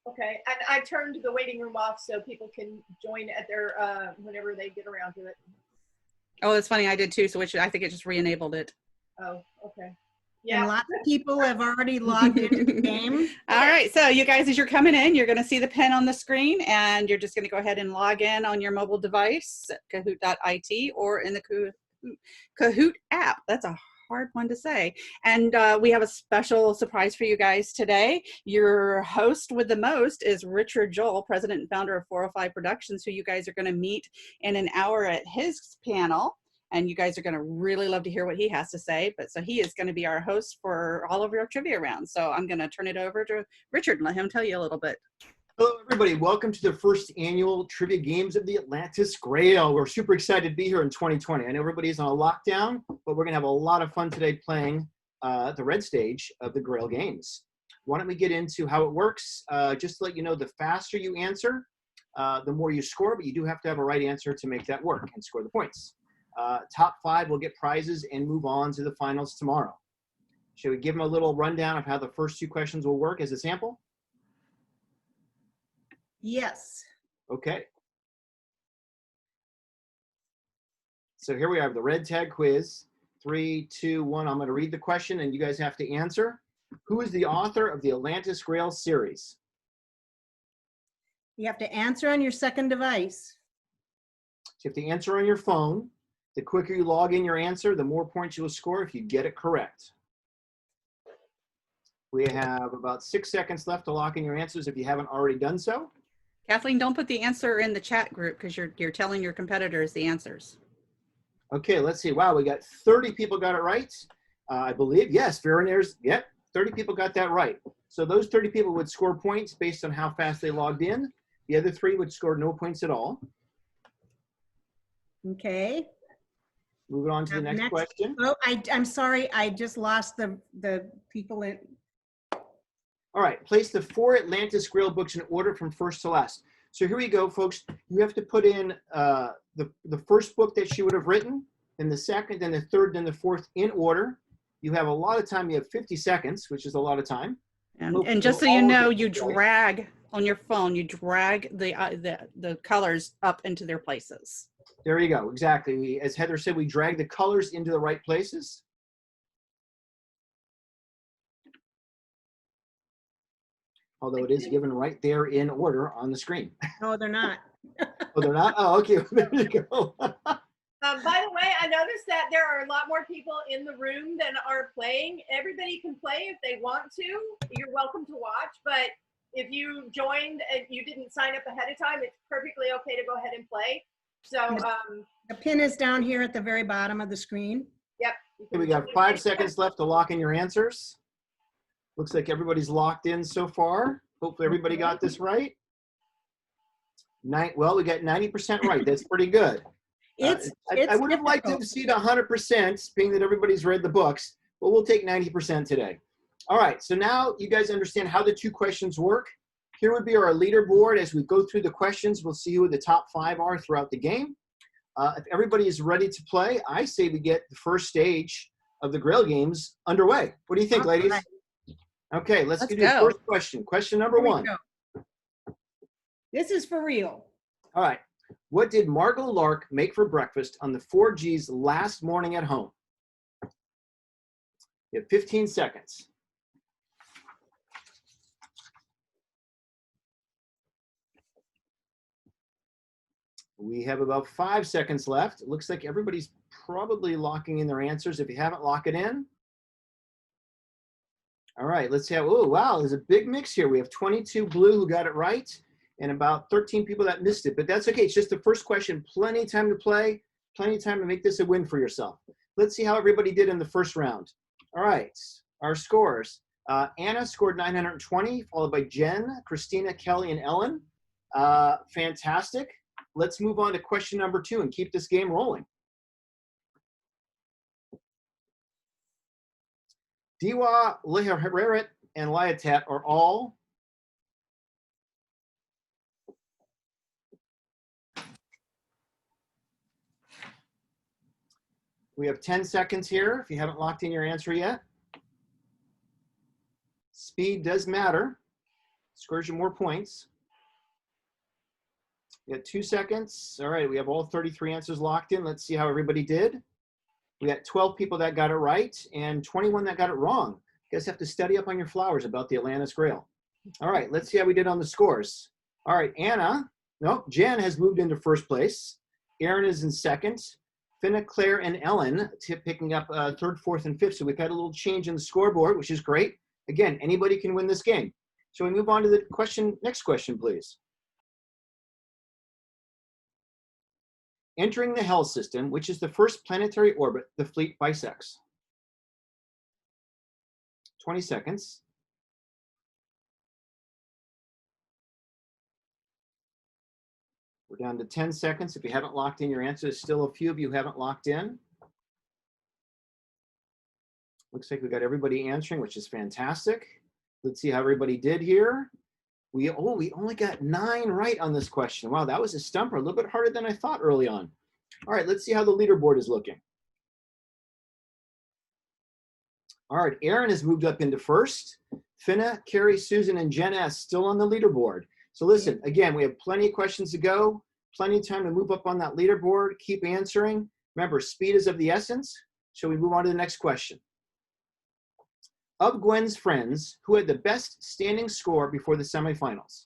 Okay, and I turned the waiting room off so people can join at their whenever they get around to it. Oh, that's funny. I did too. So I think it just re-enabled it. Oh, okay. Yeah. And lots of people have already logged into the game. All right. So you guys, as you're coming in, you're going to see the pen on the screen, and you're just going to go ahead and log in on your mobile device, Kahoot.it, or in the Kahoot app. That's a hard one to say. And we have a special surprise for you guys today. Your host with the most is Richard Joel, president and founder of 405 Productions, who you guys are going to meet in an hour at his panel. And you guys are going to really love to hear what he has to say. But so he is going to be our host for all of our trivia rounds. So I'm going to turn it over to Richard and let him tell you a little bit. Hello, everybody. Welcome to the first annual Trivia Games of the Atlantis Grail. We're super excited to be here in 2020. I know everybody's on a lockdown, but we're going to have a lot of fun today playing the red stage of the Grail Games. Why don't we get into how it works? Just to let you know, the faster you answer, the more you score, but you do have to have a right answer to make that work and score the points. Top 5 will get prizes and move on to the finals tomorrow. Should we give them a little rundown of how the first 2 questions will work as a sample? Yes. Okay. So here we have the red tag quiz. 3, 2, 1. I'm going to read the question and you guys have to answer. Who is the author of the Atlantis Grail series? You have to answer on your second device. So you have to answer on your phone. The quicker you log in your answer, the more points you'll score if you get it correct. We have about 6 seconds left to lock in your answers if you haven't already done so. Kathleen, don't put the answer in the chat group because you're telling your competitors the answers. Okay, let's see. Wow, we got 30 people got it right. I believe, yes, Vera, yep, 30 people got that right. So those 30 people would score points based on how fast they logged in. The other 3 would score no points at all. Okay. Moving on to the next question. Oh, I'm sorry. I just lost the people in. All right, place the 4 Atlantis Grail books in order from first to last. So here we go, folks. You have to put in the first book that she would have written, then the second, then the third, then the fourth in order. You have a lot of time. You have 50 seconds, which is a lot of time. And just so you know, you drag on your phone, you drag the colors up into their places. There you go. Exactly. As Heather said, we drag the colors into the right places. Although it is given right there in order on the screen. No, they're not. Oh, they're not? Oh, okay. There you go. By the way, I noticed that there are a lot more people in the room than are playing. Everybody can play if they want to. You're welcome to watch, but if you joined and you didn't sign up ahead of time, it's perfectly okay to go ahead and play. So the pin is down here at the very bottom of the screen. Yep. Okay, we got 5 seconds left to lock in your answers. Looks like everybody's locked in so far. Hopefully everybody got this right. Well, we got 90% right. That's pretty good. I would have liked to see the 100%, being that everybody's read the books, but we'll take 90% today. All right, so now you guys understand how the 2 questions work. Here would be our leaderboard. As we go through the questions, we'll see who the top 5 are throughout the game. If everybody is ready to play, I say we get the first stage of the Grail Games underway. What do you think, ladies? Okay, let's get to the first question. Question number 1. This is for real. All right. What did Margot Lark make for breakfast on the 4G's last morning at home? You have 15 seconds. We have about 5 seconds left. It looks like everybody's probably locking in their answers. If you haven't, lock it in. All right, let's have, oh, wow, there's a big mix here. We have 22 blue who got it right and about 13 people that missed it. But that's okay. It's just the first question. Plenty of time to play, plenty of time to make this a win for yourself. Let's see how everybody did in the first round. All right, our scores. Anna scored 920, followed by Jen, Christina, Kelly, and Ellen. Fantastic. Let's move on to question number 2 and keep this game rolling. Diwa, Liheret, and Liatat are all we have 10 seconds here if you haven't locked in your answer yet. Speed does matter. Scores you more points. We got 2 seconds. All right, we have all 33 answers locked in. Let's see how everybody did. We got 12 people that got it right and 21 that got it wrong. You guys have to study up on your flowers about the Atlantis Grail. All right, let's see how we did on the scores. All right, Jen has moved into first place. Aaron is in second. Finna, Claire, and Ellen picking up third, fourth, and fifth. So we've had a little change in the scoreboard, which is great. Again, anybody can win this game. So we move on to the next question, please. Entering the Hell system, which is the first planetary orbit the fleet bisects. 20 seconds. We're down to 10 seconds. If you haven't locked in your answer, there's still a few of you who haven't locked in. Looks like we got everybody answering, which is fantastic. Let's see how everybody did here. We only got 9 right on this question. Wow, that was a stumper, a little bit harder than I thought early on. All right, let's see how the leaderboard is looking. All right, Aaron has moved up into first. Finna, Carrie, Susan, and Jen S. still on the leaderboard. So listen, again, we have plenty of questions to go, plenty of time to move up on that leaderboard, keep answering. Remember, speed is of the essence. Shall we move on to the next question? Of Gwen's friends, who had the best standing score before the semifinals?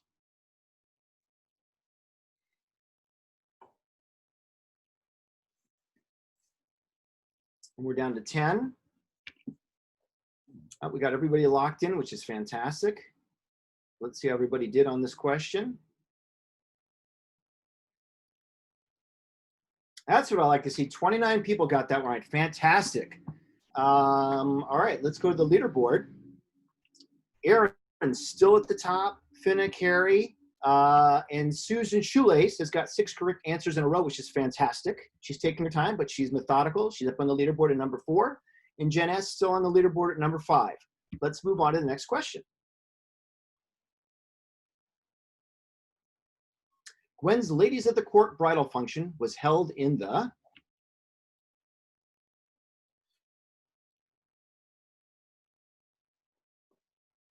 And we're down to 10. We got everybody locked in, which is fantastic. Let's see how everybody did on this question. That's what I like to see. 29 people got that right. Fantastic. All right, let's go to the leaderboard. Aaron's still at the top. Finna, Carrie, and Susan Shoelace has got 6 correct answers in a row, which is fantastic. She's taking her time, but she's methodical. She's up on the leaderboard at number 4. And Jen S. still on the leaderboard at number 5. Let's move on to the next question. Gwen's Ladies of the Court bridal function was held in the...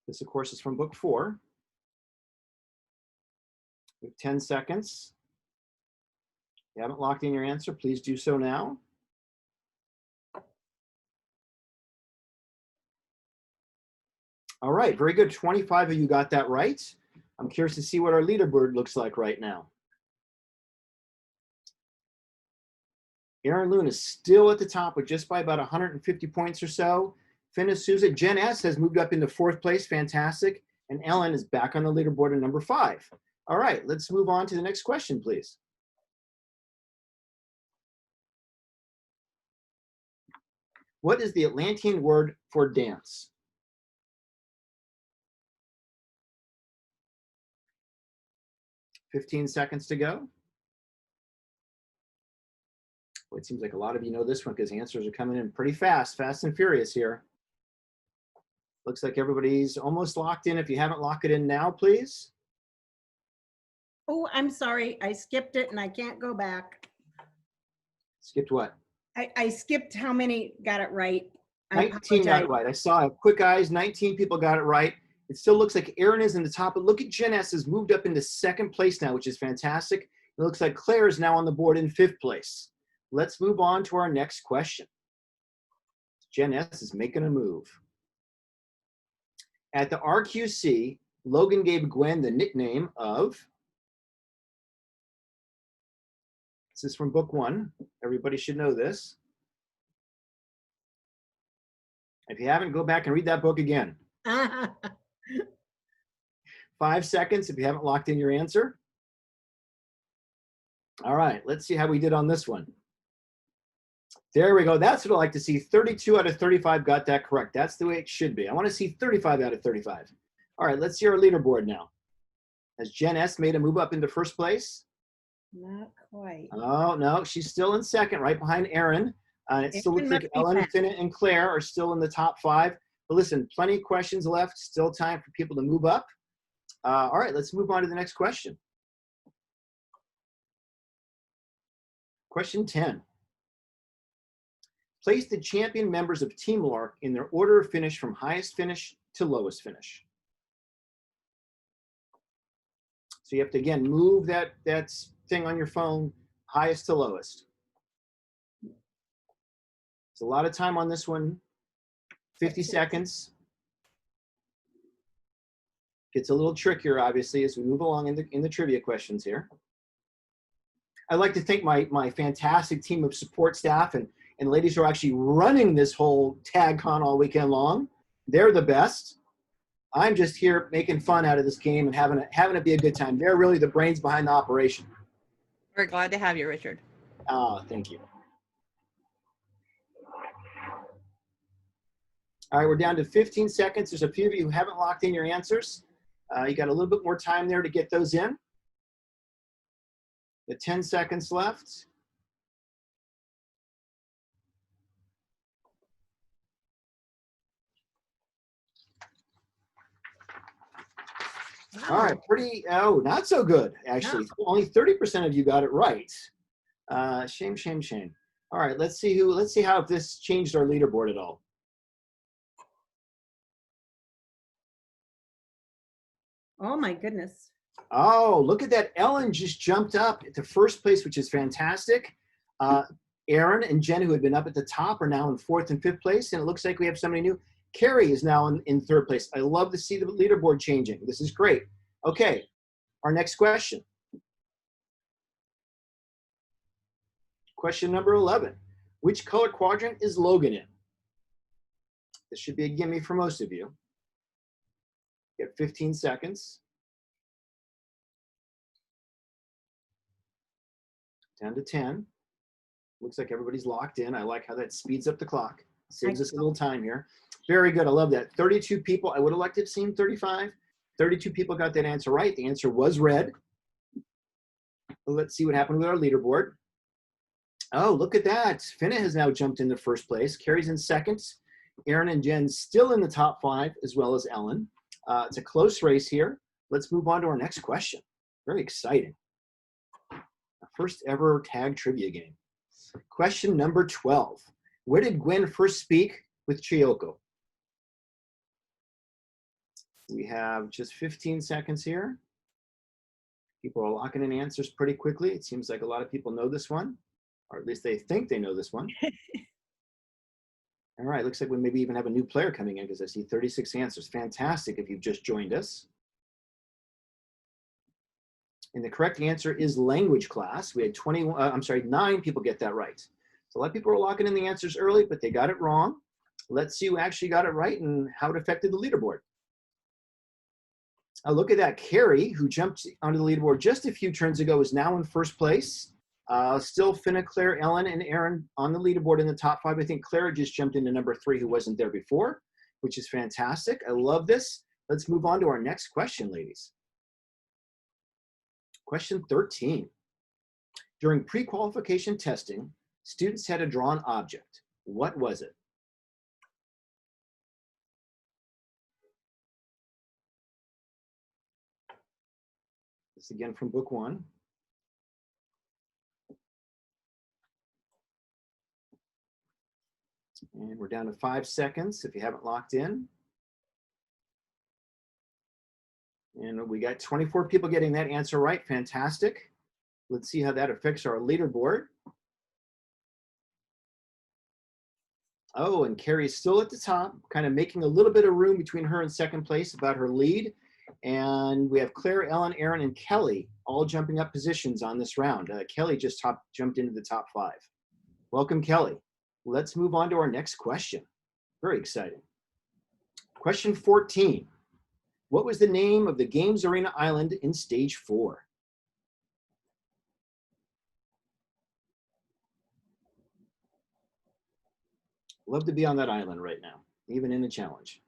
This, of course, is from book 4. We have 10 seconds. If you haven't locked in your answer, please do so now. All right, very good. 25 of you got that right. I'm curious to see what our leaderboard looks like right now. Aaron Loon is still at the top with just by about 150 points or so. Finna, Susan, Jen S. has moved up into 4th place. Fantastic. And Ellen is back on the leaderboard at number 5. All right, let's move on to the next question, please. What is the Atlantean word for dance? $15 seconds to go. Well, it seems like a lot of you know this one because answers are coming in pretty fast and furious here. Looks like everybody's almost locked in. If you haven't locked it in now, please. Oh, I'm sorry. I skipped it and I can't go back. Skipped what? I skipped how many got it right. 19 got it right. I saw quick eyes. 19 people got it right. It still looks like Aaron is in the top, but look at Jen S. has moved up into 2nd place now, which is fantastic. It looks like Claire is now on the board in 5th place. Let's move on to our next question. Jen S. is making a move. At the RQC, Logan gave Gwen the nickname of... This is from book 1. Everybody should know this. If you haven't, go back and read that book again. 5 seconds if you haven't locked in your answer. All right, let's see how we did on this one. There we go. That's what I like to see. 32 out of 35 got that correct. That's the way it should be. I want to see 35 out of 35. All right, let's see our leaderboard now. Has Jen S. made a move up into 1st place? Not quite. Oh, no, she's still in 2nd, right behind Aaron. It still looks like Ellen, Finna, and Claire are still in the top 5. But listen, plenty of questions left. Still time for people to move up. All right, let's move on to the next question. Question 10. Place the champion members of Team Lark in their order of finish from highest finish to lowest finish. So you have to, again, move that thing on your phone highest to lowest. It's a lot of time on this one. 50 seconds. Gets a little trickier, obviously, as we move along in the trivia questions here. I'd like to thank my fantastic team of support staff and ladies who are actually running this whole TagCon all weekend long. They're the best. I'm just here making fun out of this game and having it be a good time. They're really the brains behind the operation. We're glad to have you, Richard. Thank you. All right, we're down to 15 seconds. There's a few of you who haven't locked in your answers. You got a little bit more time there to get those in. The 10 seconds left. All right, not so good, actually. No. Only 30% of you got it right. Shame, shame, shame. All right, let's see how this changed our leaderboard at all. Oh my goodness. Oh, look at that. Ellen just jumped up to first place, which is fantastic. Aaron and Jen, who had been up at the top, are now in 4th and 5th place. And it looks like we have somebody new. Carrie is now in 3rd place. I love to see the leaderboard changing. This is great. Okay, our next question. Question number 11. Which color quadrant is Logan in? This should be a gimme for most of you. You have 15 seconds. Down to 10. Looks like everybody's locked in. I like how that speeds up the clock. Saves us a little time here. Very good. I love that. 32 people. I would have liked to have seen 35. 32 people got that answer right. The answer was red. Let's see what happened with our leaderboard. Oh, look at that. Finna has now jumped into first place. Carrie's in 2nd. Aaron and Jen still in the top 5, as well as Ellen. It's a close race here. Let's move on to our next question. Very exciting. Our first ever tag trivia game. Question number 12. Where did Gwen first speak with Chiyoko? We have just 15 seconds here. People are locking in answers pretty quickly. It seems like a lot of people know this one, or at least they think they know this one. All right, looks like we maybe even have a new player coming in because I see 36 answers. Fantastic if you've just joined us. And the correct answer is language class. We had 9 people get that right. So a lot of people are locking in the answers early, but they got it wrong. Let's see who actually got it right and how it affected the leaderboard. Look at that. Carrie, who jumped onto the leaderboard just a few turns ago, is now in first place. Still Finna, Claire, Ellen, and Aaron on the leaderboard in the top 5. I think Clara just jumped into number 3, who wasn't there before, which is fantastic. I love this. Let's move on to our next question, ladies. Question 13. During pre-qualification testing, students had to draw an object. What was it? This again from book 1. And we're down to 5 seconds if you haven't locked in. And we got 24 people getting that answer right. Fantastic. Let's see how that affects our leaderboard. Oh, and Carrie's still at the top, kind of making a little bit of room between her and 2nd place about her lead. And we have Claire, Ellen, Aaron, and Kelly all jumping up positions on this round. Kelly just jumped into the top 5. Welcome, Kelly. Let's move on to our next question. Very exciting. Question 14. What was the name of the Games Arena Island in Stage 4? Love to be on that island right now, even in a challenge.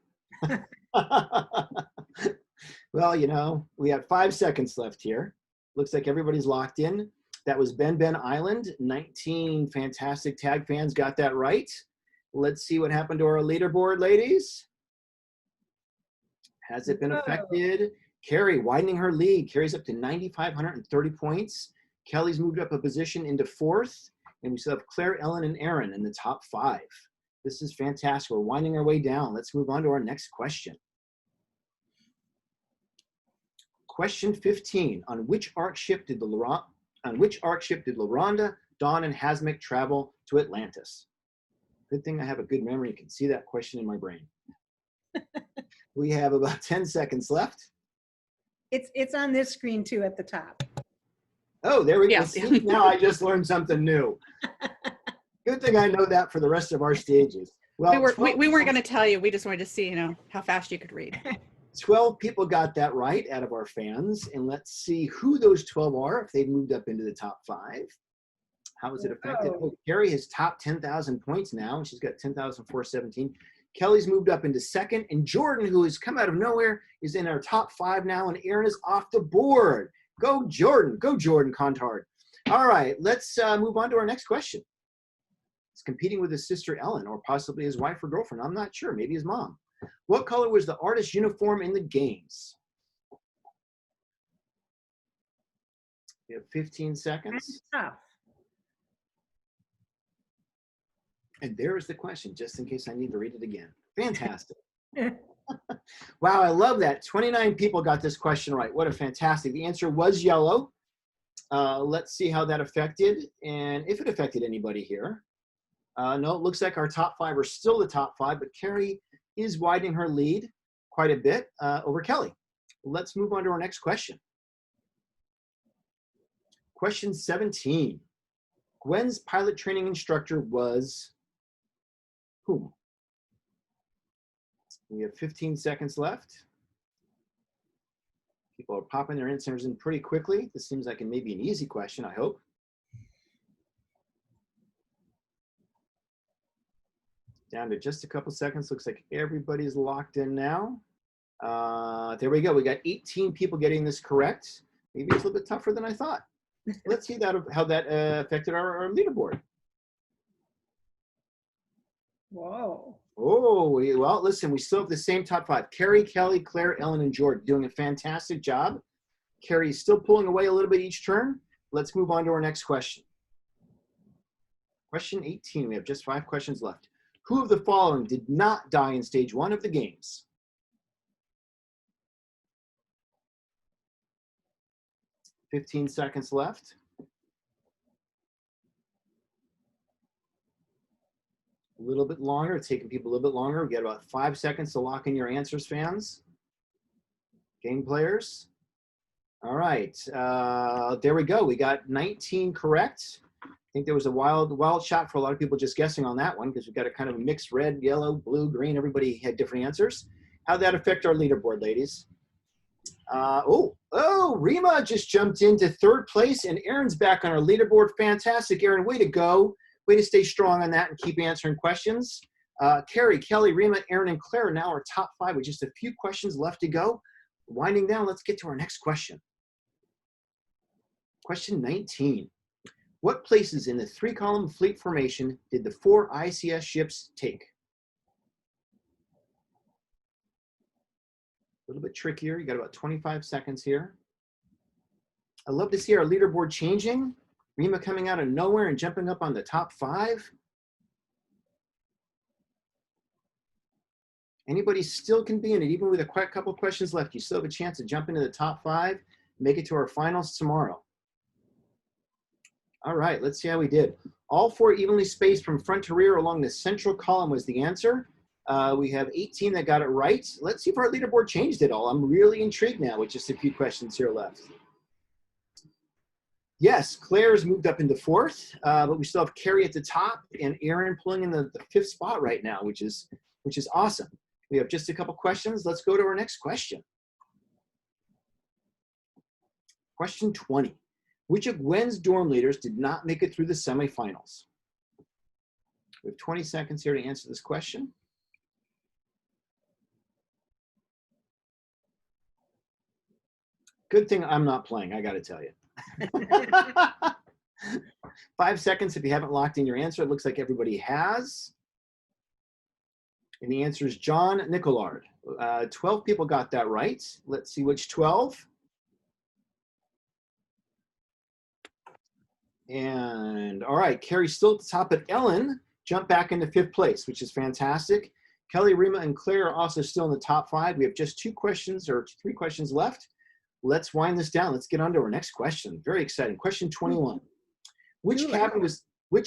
Well, you know, we have 5 seconds left here. Looks like everybody's locked in. That was Ben Island. 19 fantastic tag fans got that right. Let's see what happened to our leaderboard, ladies. Has it been affected? Carrie widening her lead. Carrie's up to 9,530 points. Kelly's moved up a position into 4th. And we still have Claire, Ellen, and Aaron in the top 5. This is fantastic. We're winding our way down. Let's move on to our next question. Question 15. On which arc ship did LaRonda, Dawn, and Hazmik travel to Atlantis? Good thing I have a good memory. You can see that question in my brain. We have about 10 seconds left. It's on this screen too at the top. Oh, there we go. Yes. See, now I just learned something new. Good thing I know that for the rest of our stages. Well, we weren't going to tell you. We just wanted to see, how fast you could read. 12 people got that right out of our fans. And let's see who those 12 are, if they've moved up into the top 5. How is it affected? Oh, Teri has topped 10,000 points now, and she's got 10,417. Kelly's moved up into second, and Jordan, who has come out of nowhere, is in our top 5 now, and Aaron is off the board. Go Jordan. Go Jordan Contard. All right, let's move on to our next question. He's competing with his sister Ellen, or possibly his wife or girlfriend. I'm not sure. Maybe his mom. What color was the artist's uniform in the games? We have 15 seconds. Tough. And there is the question, just in case I need to read it again. Fantastic. Wow, I love that. 29 people got this question right. What a fantastic. The answer was yellow. Let's see how that affected, and if it affected anybody here. No, it looks like our top 5 are still the top 5, but Carrie is widening her lead quite a bit over Kelly. Let's move on to our next question. Question 17. Gwen's pilot training instructor was whom? We have 15 seconds left. People are popping their answers in pretty quickly. This seems like maybe an easy question, I hope. Down to just a couple seconds. Looks like everybody's locked in now. There we go. We got 18 people getting this correct. Maybe it's a little bit tougher than I thought. Let's see how that affected our leaderboard. Whoa. Oh, well, listen, we still have the same top 5. Carrie, Kelly, Claire, Ellen, and Jordan doing a fantastic job. Carrie's still pulling away a little bit each turn. Let's move on to our next question. Question 18. We have just 5 questions left. Who of the following did not die in stage 1 of the games? $15 seconds left. A little bit longer. It's taking people a little bit longer. We got about 5 seconds to lock in your answers, fans. Game players. All right. There we go. We got 19 correct. I think there was a wild shot for a lot of people just guessing on that one because we've got a kind of a mixed red, yellow, blue, green. Everybody had different answers. How'd that affect our leaderboard, ladies? Rima just jumped into 3rd place, and Aaron's back on our leaderboard. Fantastic, Aaron. Way to go. Way to stay strong on that and keep answering questions. Carrie, Kelly, Rima, Aaron, and Claire now are top 5 with just a few questions left to go. Winding down, let's get to our next question. Question 19. What places in the 3-column fleet formation did the 4 ICS ships take? A little bit trickier. You got about 25 seconds here. I'd love to see our leaderboard changing. Rima coming out of nowhere and jumping up on the top 5. Anybody still can be in it, even with a couple questions left. You still have a chance to jump into the top 5, make it to our finals tomorrow. All right, let's see how we did. All 4 evenly spaced from front to rear along the central column was the answer. We have 18 that got it right. Let's see if our leaderboard changed at all. I'm really intrigued now with just a few questions here left. Yes, Claire's moved up into 4th, but we still have Carrie at the top and Aaron pulling in the 5th spot right now, which is awesome. We have just a couple questions. Let's go to our next question. Question 20. Which of Gwen's dorm leaders did not make it through the semifinals? We have 20 seconds here to answer this question. Good thing I'm not playing, I got to tell you. 5 seconds if you haven't locked in your answer. It looks like everybody has. And the answer is John Nicolard. 12 people got that right. Let's see which 12. And all right, Carrie's still at the top, but Ellen jumped back into 5th place, which is fantastic. Kelly, Rima, and Claire are also still in the top 5. We have just 2 questions or 3 questions left. let's wind this down. Let's get on to our next question. Very exciting. Question 21. Which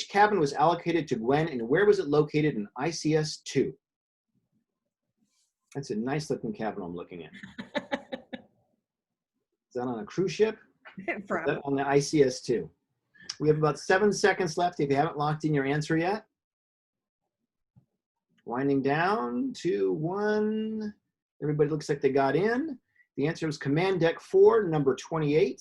cabin was allocated to Gwen, and where was it located in ICS 2? That's a nice looking cabin I'm looking at. Is that on a cruise ship? Is that on the ICS 2? We have about 7 seconds left if you haven't locked in your answer yet. Winding down, 2, 1. Everybody looks like they got in. The answer was Command Deck 4, number 28.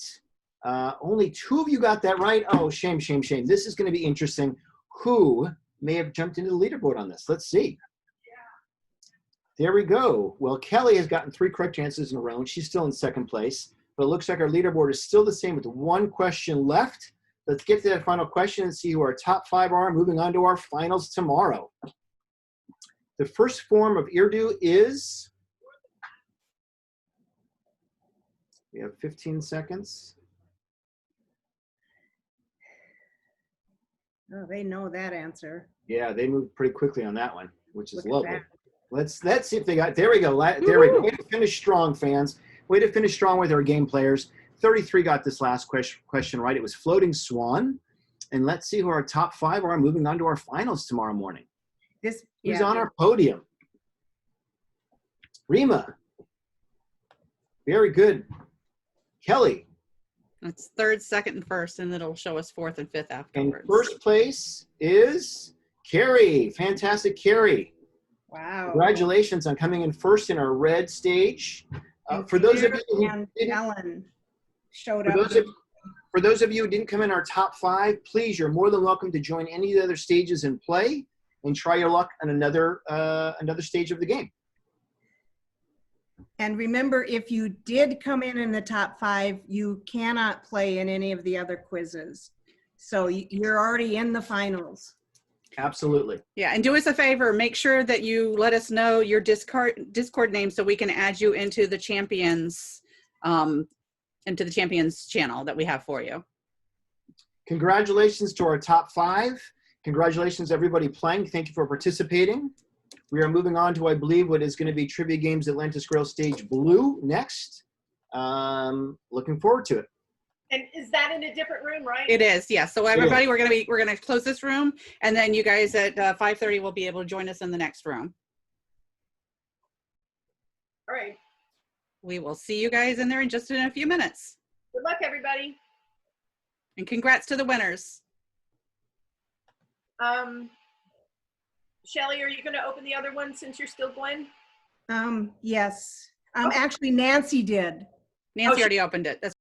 Only 2 of you got that right. Oh, shame, shame, shame. This is going to be interesting. Who may have jumped into the leaderboard on this? Let's see. There we go. Well, Kelly has gotten 3 correct answers in a row, and she's still in second place. But it looks like our leaderboard is still the same with 1 question left. Let's get to that final question and see who our top 5 are, moving on to our finals tomorrow. The first form of Irdu is, we have 15 seconds. Oh, they know that answer. Yeah, they moved pretty quickly on that one, which is Look at lovely. that. Let's see if they got, there we go. There we go. Way to finish strong, fans. Way to finish strong with our game players. 33 got this last question right. It was Floating Swan. And let's see who our top 5 are moving on to our finals tomorrow morning. Who's on our podium? Rima. Very good. Kelly. It's 3rd, 2nd, and 1st, and it'll show us 4th and 5th afterwards. And first place is Carrie. Fantastic, Carrie. Wow. Congratulations on coming in first in our red stage. For those of you who and didn't, Ellen showed for up. those of you who didn't come in our top 5, please, you're more than welcome to join any of the other stages and play and try your luck on another stage of the game. And remember, if you did come in the top 5, you cannot play in any of the other quizzes. So you're already in the finals. Absolutely. Yeah, and do us a favor, make sure that you let us know your Discord name so we can add you into the champions channel that we have for you. Congratulations to our top 5. Congratulations everybody playing. Thank you for participating. We are moving on to, I believe, what is going to be Trivia Games Atlantis Grail Stage Blue next. Looking forward to it. And is that in a different room, right? It is, yeah. So everybody, we're gonna close this room, and then you guys at 5:30 will be able to join us in the next room. All right. We will see you guys in there in just a few minutes. Good luck, everybody. And congrats to the winners. Shelly, are you going to open the other one since you're still Gwen? Yes. Actually, Nancy did. Nancy already opened it. That's